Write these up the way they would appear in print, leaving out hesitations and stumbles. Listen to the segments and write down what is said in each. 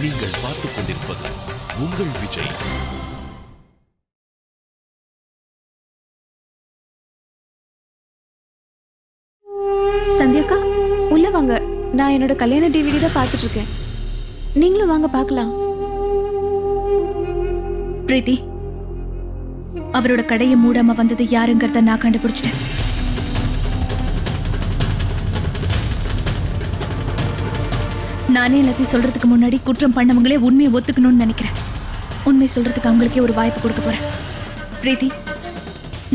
நீங்கள் பார்த்துக் கொண்டிருப்பது உங்கள் விஜய். சந்தியாக்கா உள்ள வாங்க. நான் என்னோட கல்யாண டிவிடி தான் பார்த்துட்டு இருக்கேன். நீங்களும் வாங்க பார்க்கலாம். பிரீத்தி, அவரோட கடையை மூடாம வந்தது யாருங்கிறத நான் கண்டுபிடிச்சிட்டேன். நானே எல்லாத்தையும் சொல்றதுக்கு முன்னாடி குற்றம் பண்ணவங்களே உண்மையை ஒத்துக்கணும்னு நினைக்கிறேன். உண்மை சொல்றதுக்கு அவங்களுக்கே ஒரு வாய்ப்பு கொடுக்க போறேன். பிரீத்தி,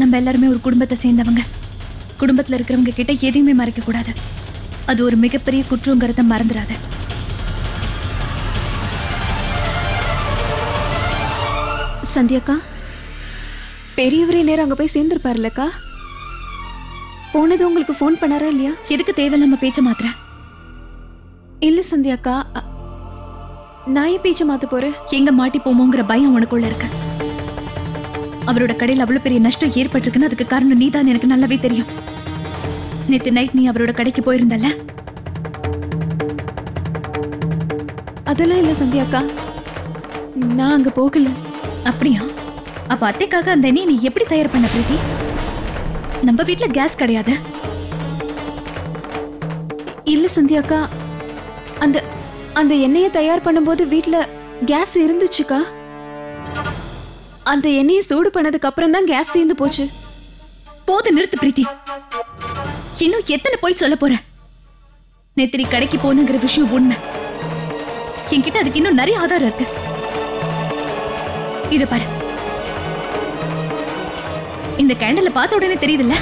நம்ம எல்லாருமே ஒரு குடும்பத்தை சேர்ந்தவங்க. குடும்பத்துல இருக்கிறவங்க கிட்ட எதையுமே மறைக்க கூடாது. அது ஒரு மிகப்பெரிய குற்றங்கிறத மறந்துடாத. சந்தியாக்கா, பெரியவரே நேரம் அங்க போய் சேர்ந்திருப்பாருல்லக்கா. போனது உங்களுக்கு ஃபோன் பண்ணாரா இல்லையா? எதுக்கு தேவையில்லாம பேச்ச மாத்திர? இல்ல சந்தியாக்கா, நான் ஏன் பேச்ச மாத்த போறேன்? எங்க மாட்டி போமோங்கிற பயம் உனக்குள்ள இருக்கு. அவரோட கடையில் அவ்வளவு பெரிய நஷ்டம் ஏற்பட்டிருக்குன்னு அதுக்கு காரணம் நீதான் எனக்கு நல்லாவே தெரியும். நேத்து நைட் நீ அவரோட கடைக்கு போயிருந்தல்ல? அதெல்லாம் இல்ல சந்தியாக்கா, நான் அங்க போகல. அப்படியா? அப்ப அத்தைக்காக அந்த எண்ணெயை நீ எப்படி தயார் பண்ண பிரீத்தி? நம்ம வீட்டுல கேஸ் கிடையாது. இல்ல சந்தியாக்கா, அந்த அந்த எண்ணெயை தயார் பண்ணும்போது வீட்டுல கேஸ் இருந்துச்சுக்கா. அந்த எண்ணெயை சூடு பண்ணதுக்கு அப்புறம் தான் கேஸ் தீர்ந்து போச்சு. போது, நிறுத்து பிரீத்தி. இன்னும் எத்தனை போய் சொல்ல போற? நேத்து நீ கடைக்கு போனுங்கிற விஷயம் உண்மை. என்கிட்ட அதுக்கு இன்னும் நிறைய ஆதாரம் இருக்கு. இத பாரு, இந்த கேண்டல பார்த்த உடனே தெரியுதுல்ல,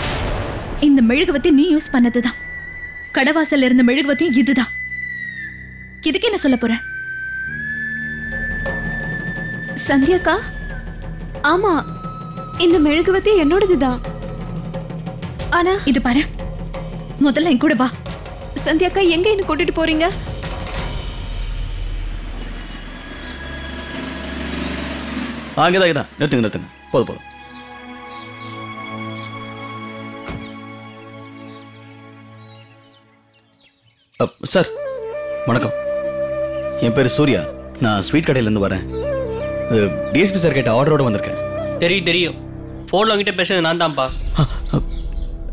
இந்த மெழுகுவத்தி நீ யூஸ் பண்ணதுதான். கடவாசல்ல இருந்த மெழுகுவத்தியும் இதுதான். இதுக்கு என்ன சொல்ல போற? சந்தியாக்கா, ஆமா, இந்த மெழுகுவத்தி என்னோடதுதான். ஆனா இது பாரு, முதல்ல என் கூட வா. சந்தியாக்கா, எங்க என்ன கூட்டிட்டு போறீங்க? அங்கதான் நிறுத்துங்க. போதும். சார் வணக்கம். என் பேர் சூர்யா. நான் ஸ்வீட் கடையிலேருந்து வரேன். டிஎஸ்பி சார் கேட்ட ஆர்டரோட வந்திருக்கேன். தெரியும். ஃபோனில் உங்ககிட்ட பேசுறது நான் தான்ப்பா.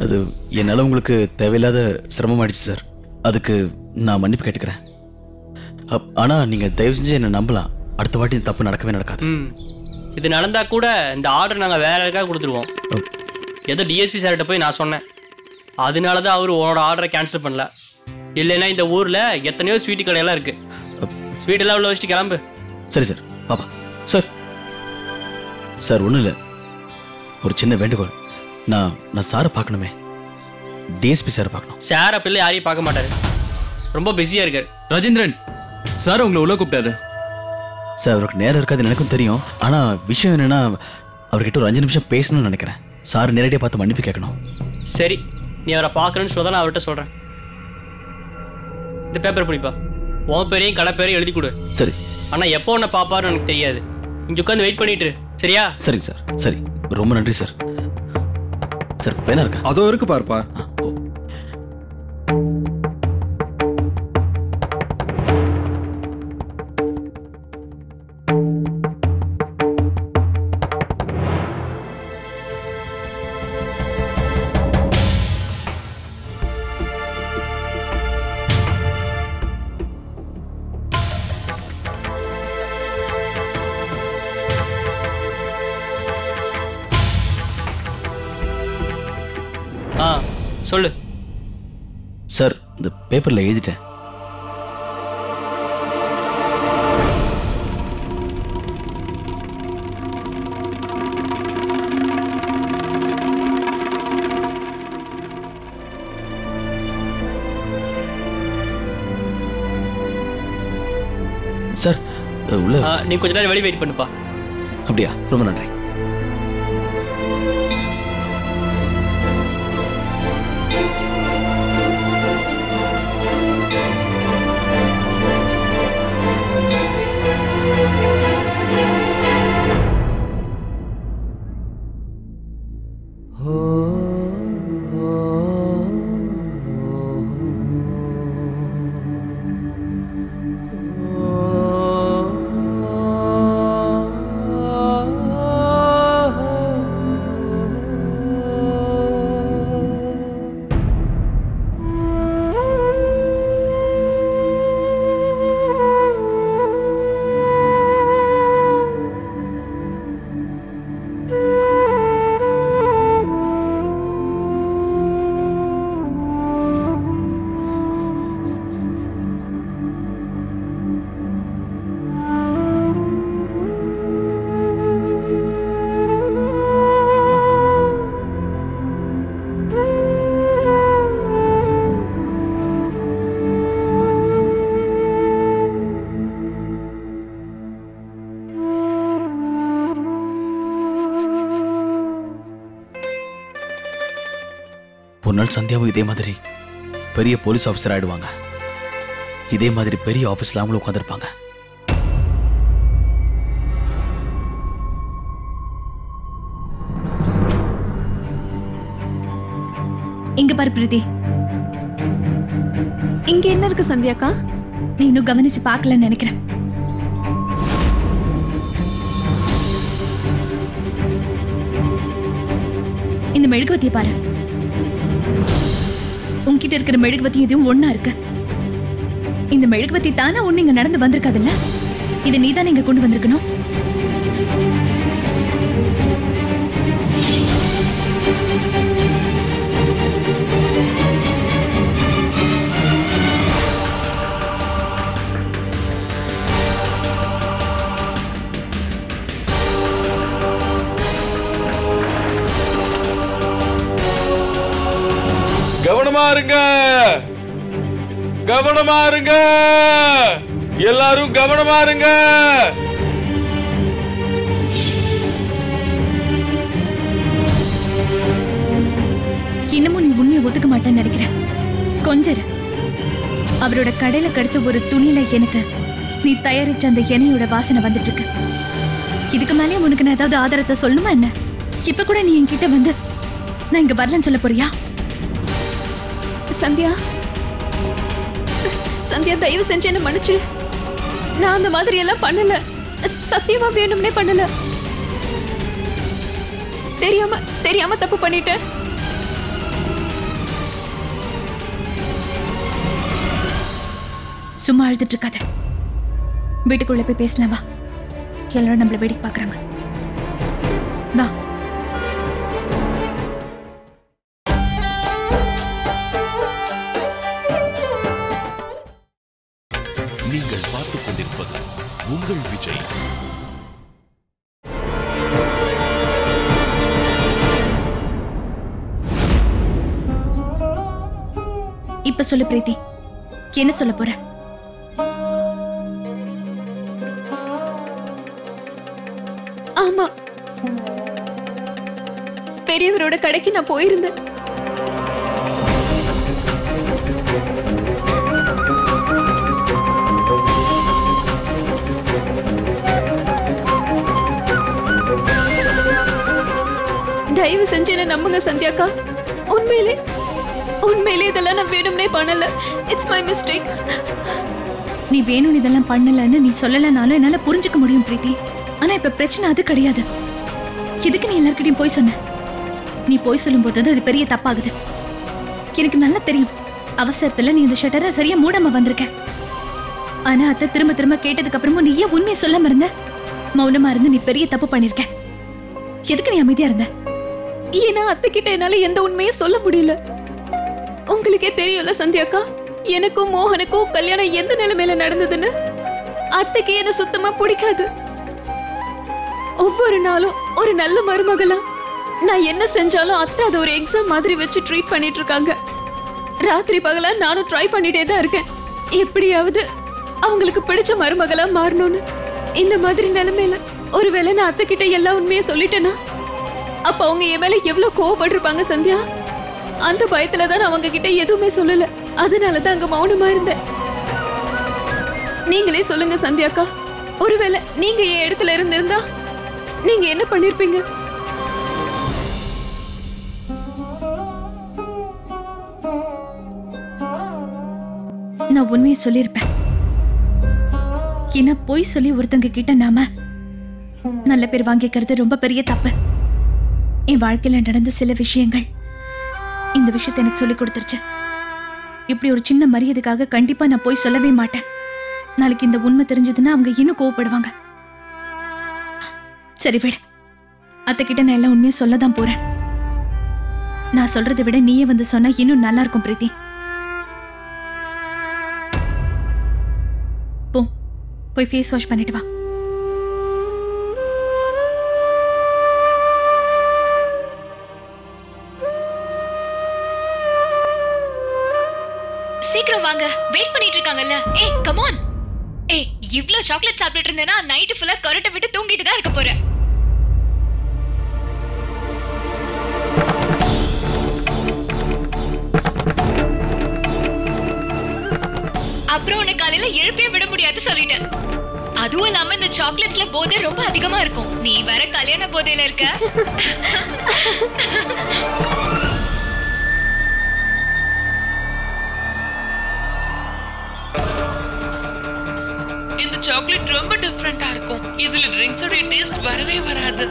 அது என்னால் உங்களுக்கு தேவையில்லாத சிரமமாயிடுச்சு சார். அதுக்கு நான் மன்னிப்பு கேட்டுக்கிறேன். ஆனால் நீங்கள் தயவு செஞ்சு என்னை நம்பலாம். அடுத்த வாட்டி தப்பு நடக்கவே நடக்காது. இது நடந்தா கூட இந்த ஆர்டர் நாங்கள் வேற யாருக்காக கொடுத்துருவோம். ஏதோ டிஎஸ்பி சார்கிட்ட போய் நான் சொன்னேன். அதனால தான் அவர் உன்னோட ஆர்டரை கேன்சல் பண்ணல. இல்லைன்னா இந்த ஊரில் எத்தனையோ ஸ்வீட்டு கடையெல்லாம் இருக்கு. ஸ்வீட்டெல்லாம் உள்ள வச்சுட்டு கிளம்பு. சரி சார், பாப்பா. சார் ஒன்றும் இல்லை, ஒரு சின்ன வேண்டுகோள். நான் சாரை பார்க்கணுமே. டிஎஸ்பி சாரை பார்க்கணும். சார் அப்படி யாரையும் பார்க்க மாட்டாரு, ரொம்ப பிஸியாக இருக்காரு. ராஜேந்திரன் சார் உங்களை உள்ள கூப்பிட்டாரு. சார் அவருக்கு நேரம் இருக்காது எனக்கும் தெரியும். ஆனால் விஷயம் என்னென்னா, அவர்கிட்ட ஒரு 5 நிமிஷம் பேசணும்னு நினைக்கிறேன். சார் நேரடியாக பார்த்து மன்னிப்பு கேட்கணும். சரி, நீ அவரை பார்க்கணுன்னு சொல்ல நான் அவர்கிட்ட சொல்கிறேன். இந்த பேப்பர் பிடிப்பா. உன் பேரையும் கடை பேரையும் எழுதி கொடு. சரி. ஆனால் எப்போ உன்னை பார்ப்பாருன்னு எனக்கு தெரியாது. இங்கே உட்காந்து வெயிட் பண்ணிட்டு சரியா? சரிங்க சார். சரி, ரொம்ப நன்றி சார். சார் பேனா இருக்கா? அதோ இருக்கு பாருப்பா. சொல்லு சார். இந்த பேப்பர்ல எழுதிட்டேன். சார் உள்ள நீ கொஞ்ச நேரம் வெளியே வெயிட் பண்ணுப்பா. அப்படியா? ரொம்ப நன்றி. ஒரு நாள் சந்தியாவும் இதே மாதிரி பெரிய போலீஸ் ஆஃபீஸர் ஆயிடுவாங்க. இதே மாதிரி பெரிய ஆஃபீஸ்ல அவங்களும் உட்காந்துருப்பாங்க. இங்க பாரு பிரீத்தி, இங்க என்ன இருக்கு சந்தியாக்கா? நீ இன்னும் கவனிச்சு பார்க்கலன்னு நினைக்கிறேன். இந்த மெழுகுவத்தியை பாரு. உன்கிட்ட இருக்கிற மெழுகுவத்தி எதுவும் ஒண்ணா இருக்கு. இந்த மெழுகுவத்தி தானா ஒண்ணு இங்க நடந்து வந்திருக்காதுல்ல? இதை நீ தானே இங்க கொண்டு வந்திருக்கணும். கவனமா இருங்க, கவனமா இருங்க, எல்லாரும் கவனமா இருங்க. இன்னமும் நீ உண்மையை ஒத்துக்க மாட்டேன்னு நினைக்கிறேன். கொஞ்சம் அவரோட கடையில கிடைச்ச ஒரு துணியில எனக்கு நீ தயாரிச்ச அந்த எண்ணெயோட வாசனை வந்துட்டு இருக்கு. இதுக்கு மேலே உனக்கு நான் ஏதாவது ஆதாரத்தை சொல்லணுமா என்ன? இப்ப கூட நீ என்கிட்ட வந்து நான் இங்க வரலன்னு சொல்ல போறியா? சந்தியா, சந்தியா தயவு செஞ்சு என்ன மன்னிச்சு. நான் அந்த மாதிரி எல்லாம் பண்ணல. சத்தியமா வேணும்னே பண்ணல. தெரியாம தப்பு பண்ணிட்டேன். சும்மா அழுதுட்டு இருக்காத. வீட்டுக்குள்ள போய் பேசலாம் வா. எல்லாரும் நம்மள வேடிக்கை பாக்குறாங்க. வா. நீங்கள் பார்த்துக் கொண்டிருப்பது உங்கள் விஜய். இப்ப சொல்லு பிரீத்தி, என்ன சொல்ல போற? ஆமா, பெரியவரோட கடைக்கு நான் போயிருந்தேன். தயவு செஞ்சு என்ன நம்புங்க சந்தியாக்கா. உண்மையிலே இதெல்லாம் நான் வேணும்னே பண்ணல. It's my mistake. நீ வேணும் இதெல்லாம் பண்ணலன்னு நீ சொல்லலனாலும் என்னால புரிஞ்சுக்க முடியும் பிரீத்தி. ஆனா இப்ப பிரச்சனை அது கிடையாது. எதுக்கு நீ எல்லார்கிட்டையும் போய் சொன்ன? நீ போய் சொல்லும் போது அது பெரிய தப்பாகுது. எனக்கு நல்லா தெரியும். அவசரத்துல நீ இந்த ஷட்டரை சரியா மூடாம வந்திருக்க. ஆனா அத்தை திரும்ப திரும்ப கேட்டதுக்கு அப்புறமும் நீ ஏன் உண்மையை சொல்லாம இருந்த? மௌனமா இருந்து நீ பெரிய தப்பு பண்ணிருக்க. எதுக்கு நீ அமைதியா இருந்த? ஏன்னா அத்தை கிட்ட என்னால எந்த உண்மையும் சொல்ல முடியல. உங்களுக்கே தெரியும்ல சந்தியாக்கா, எனக்கும் மோகனுக்கும் கல்யாணம் எந்த நிலைமையில நடந்ததுன்னு. அத்தைக்கு என்ன சுத்தமா பிடிக்காது. ஒவ்வொரு நாளும் ஒரு நல்ல மருமகளா நான் என்ன செஞ்சாலும் அத்தை அதை ஒரு எக்ஸாம் மாதிரி வச்சு ட்ரீட் பண்ணிட்டு இருக்காங்க. ராத்திரி பகலா நானும் ட்ரை பண்ணிட்டே தான் இருக்கேன், எப்படியாவது அவங்களுக்கு பிடிச்ச மருமகளா மாறணும்னு. இந்த மாதிரி நிலைமையில ஒருவேளை நான் அத்தை கிட்ட எல்லா உண்மையை சொல்லிட்டேன்னா அப்ப அவங்க என் மேல எவ்வளவு கோவப்பட்டிருப்பாங்க சந்தியா. அந்த பயத்துலதான் அவங்க கிட்ட எதுவுமே சொல்லல. அதனாலதான் அங்க மௌனமா இருந்தேன். நீங்களே சொல்லுங்க சந்தியாக்கா, ஒருவேளை நீங்க என் இடத்துல இருந்திருந்தா நீங்க என்ன பண்ணிருப்பீங்க? நான் உண்மையை சொல்லியிருப்பேன். ஏன்னா பொய் சொல்லி ஒருத்தங்க கிட்ட நாம நல்ல பேர் வாங்கிக்கிறது ரொம்ப பெரிய தப்பு. என் வாழ்க்கையில நடந்த சில விஷயங்கள் இந்த விஷயத்தை எனக்கு சொல்லி கொடுத்துருச்சு. இப்படி ஒரு சின்ன மரியாதைக்காக கண்டிப்பா நான் போய் சொல்லவே மாட்டேன். நாளைக்கு இந்த உண்மை தெரிஞ்சதுன்னா அவங்க இன்னும் கோவப்படுவாங்க. சரி விட, அத்தை கிட்ட நான் எல்லாம் உண்மையை சொல்லதான் போறேன். நான் சொல்றதை விட நீயே வந்து சொன்னா இன்னும் நல்லா இருக்கும் பிரீத்தி. போய் ஃபேஸ் வாஷ் பண்ணிட்டு வா. சீக்கிரம் வாங்க, வெயிட் பண்ணிட்டு இருக்காங்கல்ல. ஏய் கம் ஆன். ஏய் இவ்ளோ சாக்லேட் சாப்பிட்டுட்டு இருந்தேனா நைட் ஃபுல்லா கரண்ட் விட்டு தூங்கிட்டு தான் இருக்க போறேன். அப்புறம் உன்னை காலையில எழுப்பவே விட முடியாது சொல்லிட்டேன். அதுவும் இல்லாம இந்த சாக்லேட்ஸ்ல போதை ரொம்ப அதிகமா இருக்கும். நீ வேற கல்யாண போதையில இருக்க. இந்த சாக்லேட் ரொம்ப டிஃபரெண்டா இருக்கும். இதுல ட்ரிங்க்ஸோட டேஸ்ட் வரவே வராது.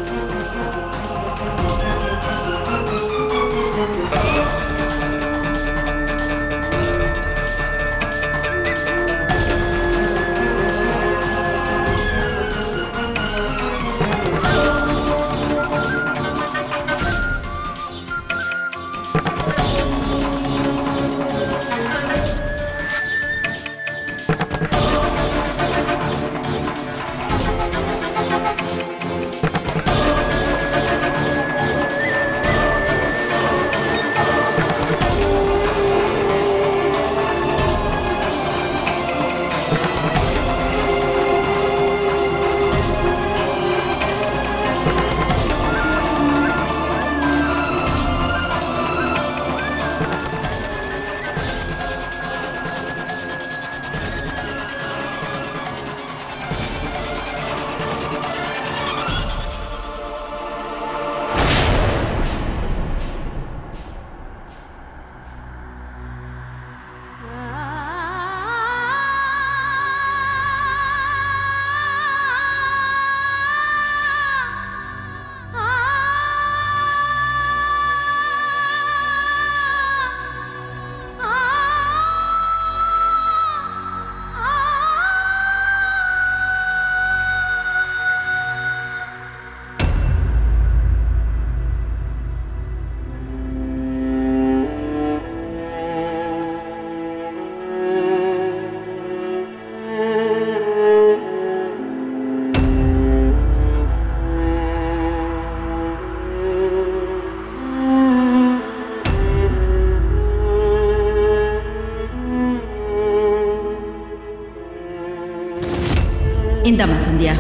இந்தாம்மா சந்தியா,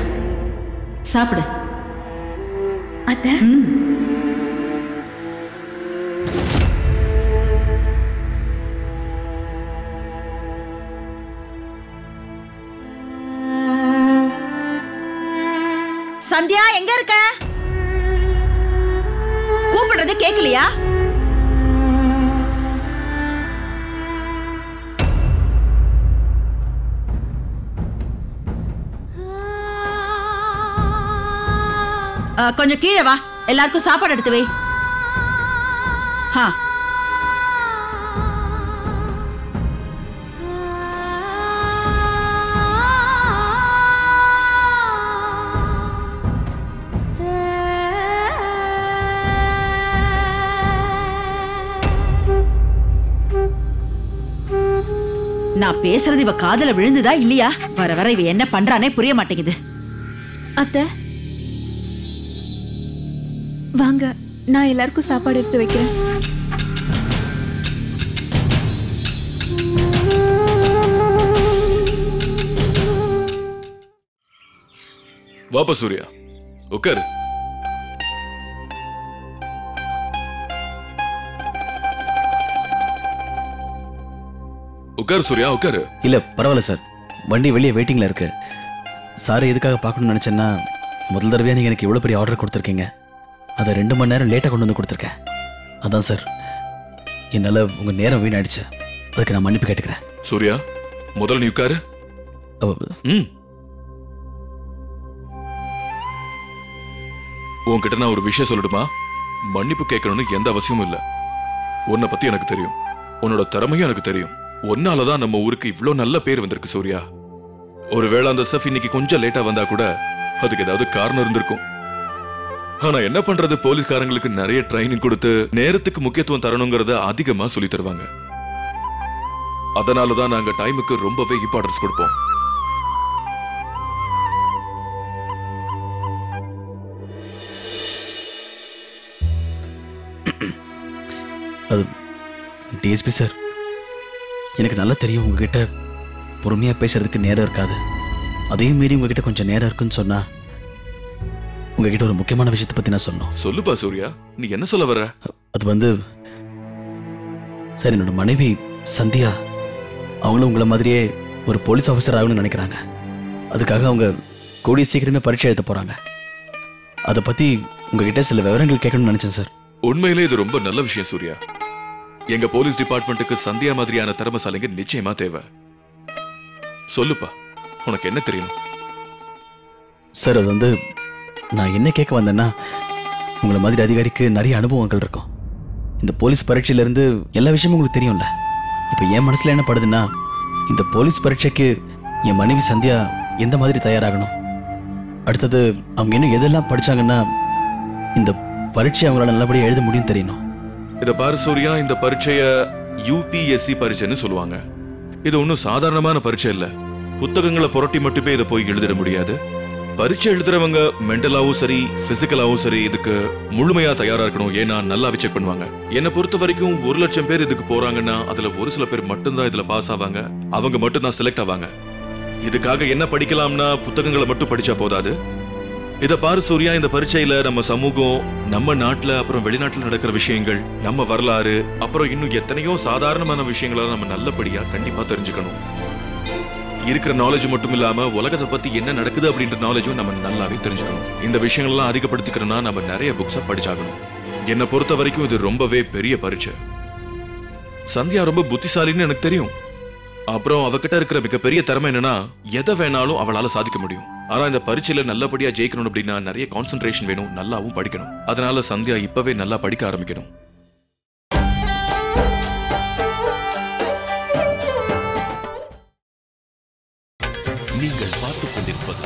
சாப்பிடு. அத்தை, சந்தியா எங்க இருக்க? கூப்பிடுறது கேக்கலையா? கொஞ்சம் கீழே வா, எல்லாருக்கும் சாப்பாடு எடுத்து வை. நான் பேசுறது இவ காதுல விழுந்துதா இல்லையா? வர வர இவ என்ன பண்றானே புரிய மாட்டேங்குது. அத்தை வாங்க, நான் எல்லாருக்கும் சாப்பாடு எடுத்து வைக்கிறேன். வாப்பா சூர்யா, உட்காரு. உட்காரு சூர்யா, உட்காரு. இல்ல பரவாயில்ல சார், வண்டி வெளியே வெயிட்டிங்ல இருக்கு. சார் எதுக்காக பார்க்கணும்னு நினைச்சேன்னா, முதல் தடவையா நீங்க எனக்கு இவ்வளவு பெரிய ஆர்டர் கொடுத்துருக்கீங்க. அதை 2 மணி நேரம் லேட்டா கொண்டு வந்து கொடுத்துருக்கேன். அதான் சார், என்னால உங்க நேரம் வீணாயிடுச்சு. அதுக்கு நான் மன்னிப்பு கேட்டுக்கிறேன். சூர்யா, முதல்ல நீ உட்காரு. உன்கிட்ட நான் ஒரு விஷயம் சொல்லட்டுமா? மன்னிப்பு கேட்கணும்னு எந்த அவசியமும் இல்ல. உன்னை பத்தி எனக்கு தெரியும், உன்னோட திறமையும் எனக்கு தெரியும். உன்னாலதான் நம்ம ஊருக்கு இவ்வளவு நல்ல பேர் வந்திருக்கு சூர்யா. ஒருவேளை அந்த சஃப் இன்னைக்கு கொஞ்சம் லேட்டா வந்தா கூட அதுக்கு ஏதாவது காரணம் இருந்திருக்கும். ஆனா என்ன பண்றது, போலீஸ்காரங்களுக்கு நிறைய ட்ரைனிங் கொடுத்து நேரத்துக்கு முக்கியத்துவம் தரணுங்கிறத அதிகமா சொல்லி தருவாங்க. அதனாலதான் நாங்க டைமுக்கு ரொம்பவே இம்பார்ட்டன்ஸ் கொடுப்போம். அது டிஎஸ்பி சார், எனக்கு நல்லா தெரியும் உங்ககிட்ட பொறுமையா பேசுறதுக்கு நேரம் இருக்காது. அதே மீறி உங்ககிட்ட கொஞ்சம் நேரம் இருக்குன்னு சொன்னா, உங்ககிட்ட ஒரு முக்கியமான விஷயத்தை பத்தி நான் சொன்னோம். சொல்லுப்பா சூர்யா, நீ என்ன சொல்ல வர? அது வந்து சார், என்னோட மனைவி சந்தியா, அவங்களும் உங்களை மாதிரியே ஒரு போலீஸ் ஆஃபீஸர் ஆகணும்னு நினைக்கிறாங்க. அதுக்காக அவங்க கூடிய சீக்கிரமே பரீட்சை எழுத போறாங்க. அதை பத்தி உங்ககிட்ட சில விவரங்கள் கேட்கணும்னு நினைச்சேன் சார். உண்மையிலே இது ரொம்ப நல்ல விஷயம் சூர்யா. எங்க போலீஸ் டிபார்ட்மெண்ட்டுக்கு சந்தியா மாதிரியான திறமைசாலிங்க நிச்சயமா தேவை. சொல்லுப்பா, உனக்கு என்ன தெரியணும்? சார், அது வந்து நான் என்ன கேட்க வந்தேன்னா, உங்களை மாதிரி அதிகாரிக்கு நிறைய அனுபவங்கள் இருக்கும். இந்த போலீஸ் பரீட்சையிலேருந்து எல்லா விஷயமும் உங்களுக்கு தெரியும்ல. இப்போ என் மனசில் என்ன படுதுன்னா, இந்த போலீஸ் பரீட்சைக்கு என் மனைவி சந்தியா எந்த மாதிரி தயாராகணும், அடுத்தது அவங்க இன்னும் எதெல்லாம் படிச்சாங்கன்னா இந்த பரீட்சை அவங்களால நல்லபடியாக எழுத முடியும் தெரியணும். இதை பாரு சூர்யா, இந்த பரீட்சைய UPSC பரீட்சைன்னு சொல்லுவாங்க. இது ஒன்றும் சாதாரணமான பரீட்சை இல்லை. புத்தகங்களை புரட்டி மட்டுமே இதை போய் எழுதிட முடியாது. பரீட்சை எழுதுறவங்க மென்டலாவும் சரி பிசிக்கலாவும் சரி இதுக்கு முழுமையா தயாரா இருக்கணும். ஏன்னா நல்லாவே செக் பண்ணுவாங்க. என்னை பொறுத்த வரைக்கும் 1 லட்சம் பேர் இதுக்கு போறாங்கன்னா அதுல ஒரு சில பேர் மட்டும்தான் இதுல பாஸ் ஆவாங்க. அவங்க மட்டும்தான் செலக்ட் ஆவாங்க. இதுக்காக என்ன படிக்கலாம்னா புத்தகங்களை மட்டும் படிச்சா போதாது. இதை பாரு சூர்யா, இந்த பரீட்சையில நம்ம சமூகம், நம்ம நாட்டுல அப்புறம் வெளிநாட்டுல நடக்கிற விஷயங்கள், நம்ம வரலாறு, அப்புறம் இன்னும் எத்தனையோ சாதாரணமான விஷயங்களை நம்ம நல்லபடியா கண்டிப்பா தெரிஞ்சுக்கணும். இருக்கிற நாலேஜ் மட்டும் இல்லாம உலகத்தை பத்தி என்ன நடக்குது அப்படின்ற நாலேஜும் நம்ம நல்லாவே தெரிஞ்சுக்கணும். இந்த விஷயங்கள்லாம் அதிகப்படுத்திக்கிறோம்னா நம்ம நிறைய புக்ஸை படிச்சாகணும். என்னை பொறுத்த வரைக்கும் இது ரொம்பவே பெரிய பரீட்சை. சந்தியா ரொம்ப புத்திசாலின்னு எனக்கு தெரியும். அப்புறம் அவகிட்ட இருக்கிற மிகப்பெரிய திறமை என்னன்னா, எதை வேணாலும் அவளால சாதிக்க முடியும். ஆனா இந்த பரீட்சையில நல்லபடியா ஜெயிக்கணும் அப்படின்னா நிறைய கான்சென்ட்ரேஷன் வேணும், நல்லாவும் படிக்கணும். அதனால சந்தியா இப்பவே நல்லா படிக்க ஆரம்பிக்கணும். நீங்கள் பார்த்துக் கொண்டிருப்பது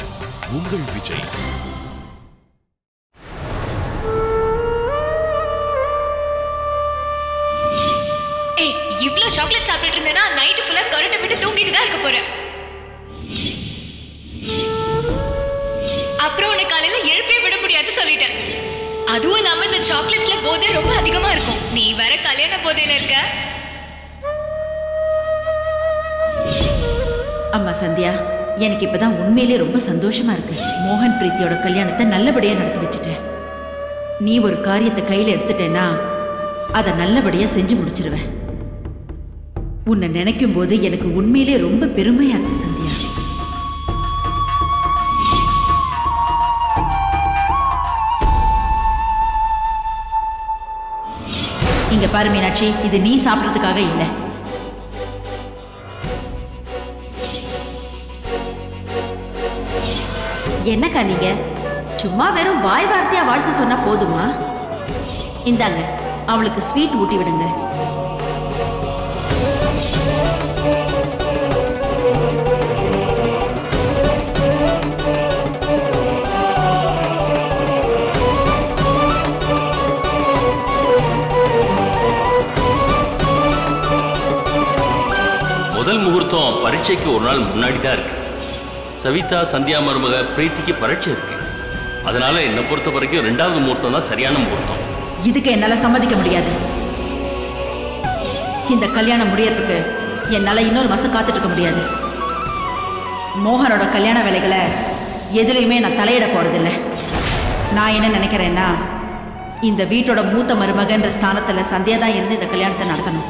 உங்கள் விஜய். ஏய், இவ்ளோ சாக்லேட் சாப்பிட்டு இருந்தேனா நைட் ஃபுல்லா கரண்ட் விட்டு தூங்கிட்டு தான் இருக்க போறேன். அப்புறம் உன்னை காலையில எழுப்பவே விட முடியாது சொல்லிட்டேன். அதுவும் இல்லாம இந்த சாக்லேட்ஸ்ல போதை ரொம்ப அதிகமா இருக்கும். நீ வேற கல்யாண போதையில இருக்க. அம்மா சந்தியா, எனக்கு இப்பதான் உண்மையிலே ரொம்ப சந்தோஷமா இருக்கு. மோகன் பிரீத்தியோட கல்யாணத்தை நல்லபடியா நடத்தி வச்சுட்டேன். நீ ஒரு காரியத்தை கையில எடுத்துட்டேன்னா அதை நல்லபடியா செஞ்சு முடிச்சிருவேன். உன்னை நினைக்கும் போது எனக்கு உண்மையிலே ரொம்ப பெருமையா இருக்கு சந்தியா. இங்க பாரு மீனாட்சி, இது நீ சாப்பிடறதுக்காக இல்ல. என்னக்கா நீங்க சும்மா வெறும் வாய் வார்த்தையா வாழ்த்து சொன்னா போதுமா? இந்தாங்க, அவளுக்கு ஸ்வீட் ஊட்டி விடுங்க. முதல் முகூர்த்தம் பரீட்சைக்கு ஒரு நாள் முன்னாடி தான் இருக்கு. சவிதா சந்தியா மருமக பிரீத்திக்கு பரீட்சை இருக்கு. அதனால என்னை பொறுத்த வரைக்கும் 2வது முகூர்த்தம் தான் சரியான முகூர்த்தம். இதுக்கு என்னால சம்மதிக்க முடியாது. இந்த கல்யாணம் முடியறதுக்கு என்னால இன்னொரு மாசம் காத்துட்டு இருக்க முடியாது. மோகனோட கல்யாண வேலைகளை எதுலையுமே நான் தலையிட போறதில்லை. நான் என்ன நினைக்கிறேன்னா, இந்த வீட்டோட மூத்த மருமகன்ற ஸ்தானத்துல சந்தியா தான் இருந்து இந்த கல்யாணத்தை நடத்தணும்.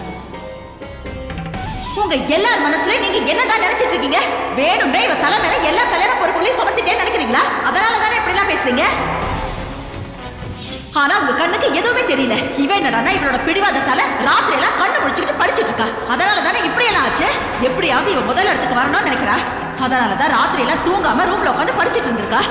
உங்க எல்லார் மனசுல நீங்க என்னதான் நினைச்சிட்டு இருக்கீங்க? வேணும்னே இவ தலை மேல எல்லா கல்யாண பொறுப்புகளையும் சுமத்திட்டே நினைக்கிறீங்களா? அதனாலதானே இப்படி எல்லாம் பேசுறீங்க. ஆனா உங்க கண்ணுக்கு எதுவுமே தெரியல. இவ என்னடான்னா இவளோட பிடிவாத தலை ராத்திரி எல்லாம் கண்ணு முடிச்சுக்கிட்டு படிச்சிட்டு இருக்கா. அதனாலதானே இப்படி எல்லாம் ஆச்சு. எப்படியாவது இவ முதல் இடத்துக்கு வரணும்னு நினைக்கிறா. அதனாலதான் ராத்திரி எல்லாம் தூங்காம ரூம்ல உட்காந்து படிச்சிட்டு இருந்திருக்கா.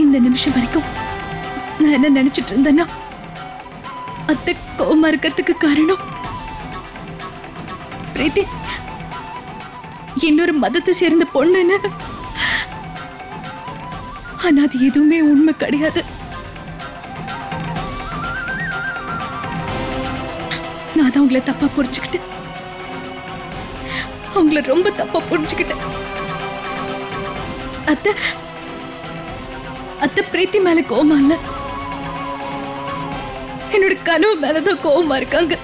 இந்த நிமிஷம் வரைக்கும் நான் என்ன நினைச்சிட்டு இருந்தேன்னா, அத்தை கோவமா இருக்கிறதுக்கு காரணம் பிரீத்தி இன்னொரு மதத்தை சேர்ந்த பொண்ணுன்னு. ஆனா அது எதுவுமே உண்மை கிடையாது. நான் தான் அவங்கள தப்பா புரிஞ்சுக்கிட்டேன். அவங்கள ரொம்ப தப்பா புரிஞ்சுக்கிட்டேன். அத்தை பிரீத்தி மேல கோவமா இல்ல, என்னோட கனவு மேலதான் கோவமா இருக்காங்க.